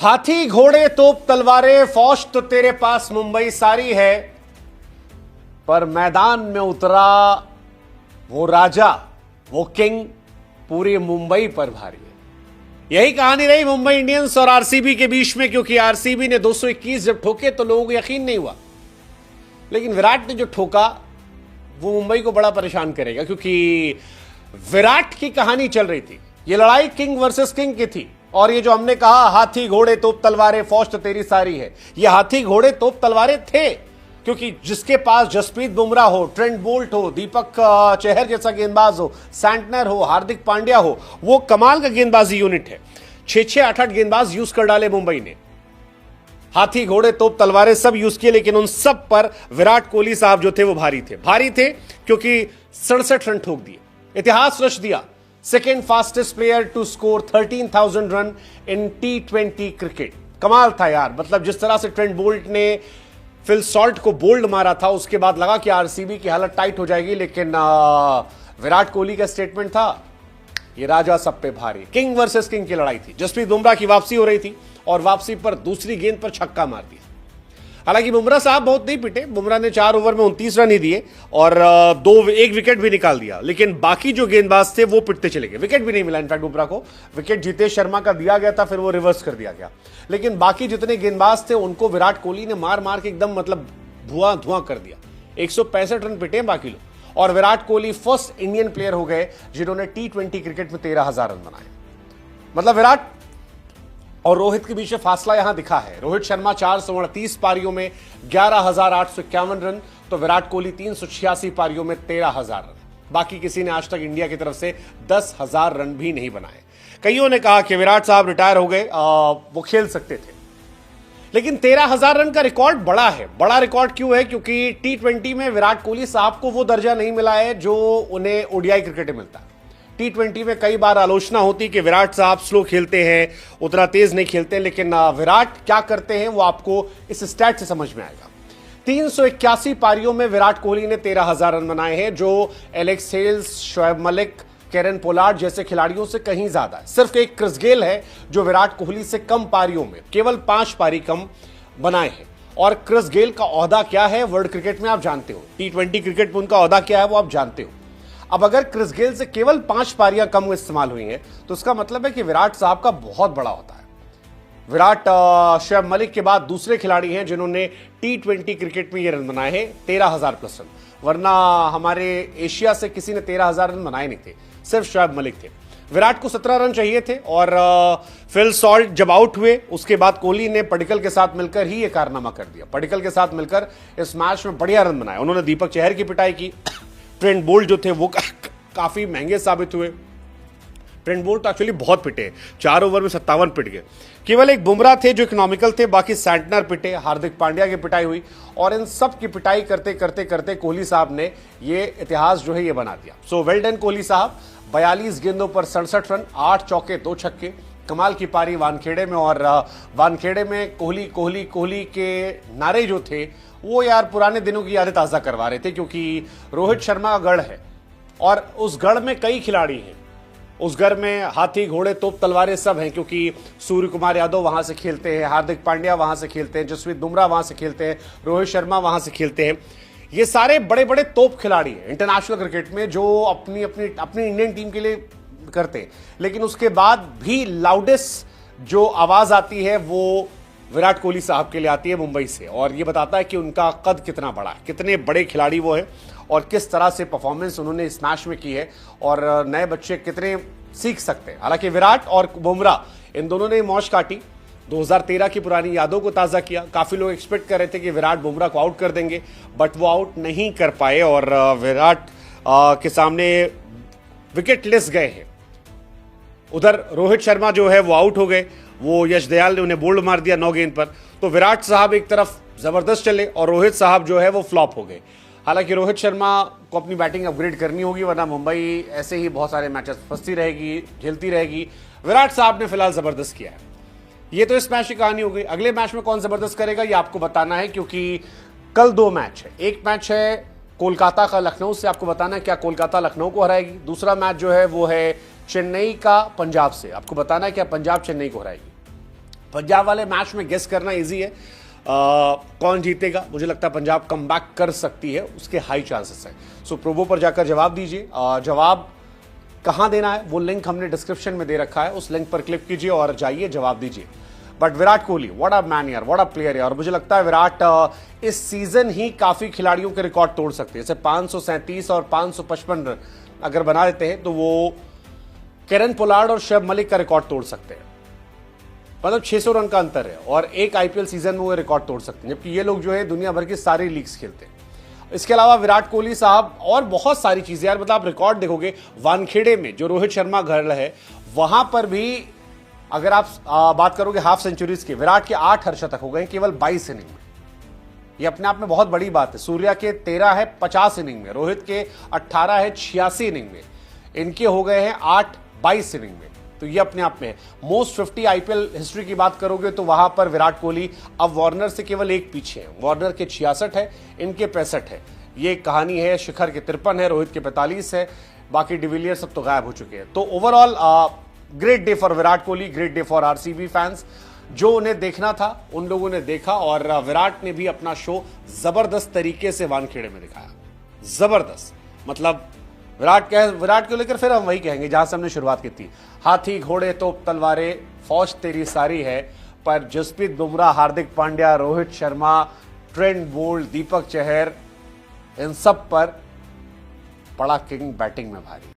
हाथी घोड़े तोप तलवारें फौज तो तेरे पास मुंबई सारी है, पर मैदान में उतरा वो राजा, वो किंग पूरी मुंबई पर भारी है। यही कहानी रही मुंबई इंडियंस और आरसीबी के बीच में, क्योंकि आरसीबी ने 221 जब ठोके तो लोगों को यकीन नहीं हुआ, लेकिन विराट ने जो ठोका वो मुंबई को बड़ा परेशान करेगा, क्योंकि विराट की कहानी चल रही थी। ये लड़ाई किंग वर्सेस किंग की थी। और ये जो हमने कहा हाथी घोड़े तोप तलवारें फौज तो तेरी सारी है, ये हाथी घोड़े तोप तलवारें थे, क्योंकि जिसके पास जसप्रीत बुमराह हो, ट्रेंट बोल्ट हो, दीपक चहर जैसा गेंदबाज हो, सैंटनर हो, हार्दिक पांड्या हो, वो कमाल का गेंदबाजी यूनिट है। 6-6, 8-8 गेंदबाज यूज कर डाले मुंबई ने। हाथी घोड़े तोप तलवारें सब यूज किए, लेकिन उन सब पर विराट कोहली साहब जो थे वो भारी थे क्योंकि 67 रन ठोक दिए, इतिहास रच दिया। Second fastest player to score 13,000 run in T20 cricket. कमाल था यार, मतलब जिस तरह से ट्रेंट बोल्ट ने फिल सॉल्ट को बोल्ड मारा था, उसके बाद लगा कि आरसीबी की हालत टाइट हो जाएगी, लेकिन विराट कोहली का स्टेटमेंट था ये राजा सब पे भारी। किंग वर्सेस किंग की लड़ाई थी। जसप्रीत बुमराह की वापसी हो रही थी और वापसी पर दूसरी गेंद पर छक्का मार दिया। हालांकि बुमराह साहब बहुत नहीं पिटे, बुमराह ने 4 ओवर में 29 रन ही दिए और एक विकेट भी निकाल दिया, लेकिन बाकी जो गेंदबाज थे वो पिटते चले गए। विकेट भी नहीं मिला इनफैक्ट बुमराह को, विकेट जितेश शर्मा का दिया गया था, फिर वो रिवर्स कर दिया गया, लेकिन बाकी जितने गेंदबाज थे उनको विराट कोहली ने मार मार के एकदम मतलब धुआं धुआं कर दिया। 165 रन पिटे बाकी लोग, और Virat Kohli first Indian player हो गए जिन्होंने T20 क्रिकेट में 13,000 रन बनाए। मतलब विराट और रोहित के बीच फासला यहां दिखा है। रोहित शर्मा 438 पारियों में 11,851 रन, तो विराट कोहली 386 पारियों में 13,000 रन। बाकी किसी ने आज तक इंडिया की तरफ से 10,000 रन भी नहीं बनाए। कईयों ने कहा कि विराट साहब रिटायर हो गए, वो खेल सकते थे, लेकिन 13,000 रन का रिकॉर्ड बड़ा है। बड़ा रिकॉर्ड क्यों है? क्योंकि T20 में विराट कोहली साहब को वो दर्जा नहीं मिला है जो उन्हें ओडीआई क्रिकेट में मिलता है। T20 में कई बार आलोचना होती कि विराट साहब स्लो खेलते हैं, उतना तेज नहीं खेलते, लेकिन विराट क्या करते हैं वो आपको इस स्टैट से समझ में आएगा। 381 पारियों में विराट कोहली ने 13,000 रन बनाए हैं, जो Alex Hales, Shoaib Malik, Kieron Pollard जैसे खिलाड़ियों से कहीं ज्यादा है। सिर्फ एक क्रिस गेल है जो विराट कोहली से कम पारियों में, केवल 5 पारी कम बनाए हैं। और क्रिस गेल का ओहदा क्या है वर्ल्ड क्रिकेट में आप जानते हो, T20 क्रिकेट में उनका ओहदा क्या है वो आप जानते हो। अब अगर क्रिस गेल से केवल 5 पारियां कम इस्तेमाल हुई हैं, तो इसका मतलब है कि विराट साहब का बहुत बड़ा होता है। विराट शोएब मलिक के बाद दूसरे खिलाड़ी हैं जिन्होंने T20 क्रिकेट में ये रन बनाए हैं, 13,000 प्लस रन, वरना हमारे एशिया से किसी ने 13,000 रन बनाए नहीं थे, सिर्फ शोएब मलिक थे। विराट को 17 रन चाहिए थे, और फिल सॉल्ट जब आउट हुए उसके बाद कोहली ने पडिक्कल के साथ मिलकर ही ये कारनामा कर दिया। पडिक्कल के साथ मिलकर इस मैच में बढ़िया रन बनाए। उन्होंने दीपक चहर की पिटाई की। ट्रेंट बोल्ट जो थे वो काफी महंगे साबित हुए। ट्रेंट बोल्ट एक्चुअली बहुत पिटे, 4 ओवर में 57 पिट गए। केवल एक बुमराह थे जो इकोनॉमिकल थे, बाकी सैंटनर पिटे, हार्दिक पांड्या की पिटाई हुई, और इन सब की पिटाई करते करते करते कोहली साहब ने ये इतिहास जो है ये बना दिया। सो वेल डन कोहली साहब। 42 गेंदों पर 67 रन, 8 चौके 2 छक्के, कमाल की पारी वानखेड़े में। और वानखेड़े में कोहली कोहली कोहली के नारे जो थे वो यार पुराने दिनों की यादें ताज़ा करवा रहे थे, क्योंकि रोहित शर्मा का गढ़ है और उस गढ़ में कई खिलाड़ी हैं। उस गढ़ में हाथी घोड़े तोप तलवारें सब हैं, क्योंकि सूर्य कुमार यादव वहां से खेलते हैं, हार्दिक पांड्या वहां से खेलते हैं, जसप्रीत बुमराह वहां से खेलते हैं, रोहित शर्मा वहां से खेलते हैं। ये सारे बड़े बड़े तोप खिलाड़ी हैं इंटरनेशनल क्रिकेट में, जो अपनी अपनी अपनी इंडियन टीम के लिए करते हैं। लेकिन उसके बाद भी लाउडेस्ट जो आवाज आती है वो विराट कोहली साहब के लिए आती है मुंबई से, और ये बताता है कि उनका कद कितना बड़ा है, कितने बड़े खिलाड़ी वो है, और किस तरह से परफॉर्मेंस उन्होंने इस मैच में की है, और नए बच्चे कितने सीख सकते हैं। हालांकि विराट और बुमराह इन दोनों ने मौज काटी, 2013 की पुरानी यादों को ताज़ा किया। काफ़ी लोग एक्सपेक्ट कर रहे थे कि विराट बुमराह को आउट कर देंगे, बट वो आउट नहीं कर पाए, और विराट के सामने विकेट लेस गए हैं। उधर रोहित शर्मा जो है वो आउट हो गए, वो यश दयाल ने उन्हें बोल्ड मार दिया 9 गेंद पर। तो विराट साहब एक तरफ जबरदस्त चले और रोहित साहब जो है वो फ्लॉप हो गए। हालांकि रोहित शर्मा को अपनी बैटिंग अपग्रेड करनी होगी, वरना मुंबई ऐसे ही बहुत सारे मैचेस फंसती रहेगी, झेलती रहेगी। विराट साहब ने फिलहाल जबरदस्त किया है। ये तो इस मैच की कहानी हो गई। अगले मैच में कौन जबरदस्त करेगा ये आपको बताना है, क्योंकि कल 2 मैच है। एक मैच है कोलकाता का लखनऊ से, आपको बताना है क्या कोलकाता लखनऊ को हराएगी। दूसरा मैच जो है वो है चेन्नई का पंजाब से, आपको बताना है क्या पंजाब चेन्नई को हराएगी। पंजाब वाले मैच में गेस करना इजी है, कौन जीतेगा। मुझे लगता है पंजाब कमबैक कर सकती है, उसके हाई चांसेस है। सो प्रोबो पर जाकर जवाब दीजिए। जवाब कहां देना है वो लिंक हमने डिस्क्रिप्शन में दे रखा है, उस लिंक पर क्लिक कीजिए और जाइए जवाब दीजिए। But Virat Kohli, what a man यार, व्हाट अ प्लेयर यार। मुझे लगता है विराट इस सीजन ही काफी खिलाड़ियों के रिकॉर्ड तोड़ सकते हैं। जैसे 537 और 555 रन अगर बना देते हैं तो वो किरण पोलार्ड और शोएब मलिक का रिकॉर्ड तोड़ सकते हैं। मतलब 600 रन का अंतर है और एक आईपीएल सीजन में वो रिकॉर्ड तोड़ सकते हैं, जबकि ये लोग जो है दुनिया भर की सारी लीग्स खेलते हैं। इसके अलावा विराट कोहली साहब और बहुत सारी चीजें यार, मतलब आप रिकॉर्ड देखोगे वानखेड़े में जो रोहित शर्मा घर है वहां पर भी अगर आप बात करोगे हाफ सेंचुरीज की, विराट के 8 अर्धशतक हो गए केवल 22 इनिंग में। ये अपने आप में बहुत बड़ी बात है। सूर्या के 13 है 50 इनिंग में, रोहित के 18 है 86 इनिंग में, इनके हो गए हैं 8 22 इनिंग में। तो ये अपने आप में मोस्ट 50 आईपीएल हिस्ट्री की बात करोगे तो वहां पर विराट कोहली अब वार्नर से केवल एक पीछे है। वार्नर के 66 है, इनके 65 है। ये कहानी है। शिखर के 53 है, रोहित के 45 है, बाकी डिविलियर सब तो गायब हो चुके हैं। तो overall great day for Virat Kohli, great day for RCB fans. जो उन्हें देखना था उन लोगों ने देखा और विराट ने भी अपना शो जबरदस्त तरीके से वानखेड़े में दिखाया। जबरदस्त, मतलब विराट को लेकर फिर हम वही कहेंगे जहां से हमने शुरुआत की थी। हाथी घोड़े तोप तलवारें फौज तेरी सारी है, पर जसप्रीत बुमराह, हार्दिक पांड्या, रोहित शर्मा, ट्रेंट बोल्ट, दीपक चहर, इन सब पर पड़ा किंग बैटिंग में भारी।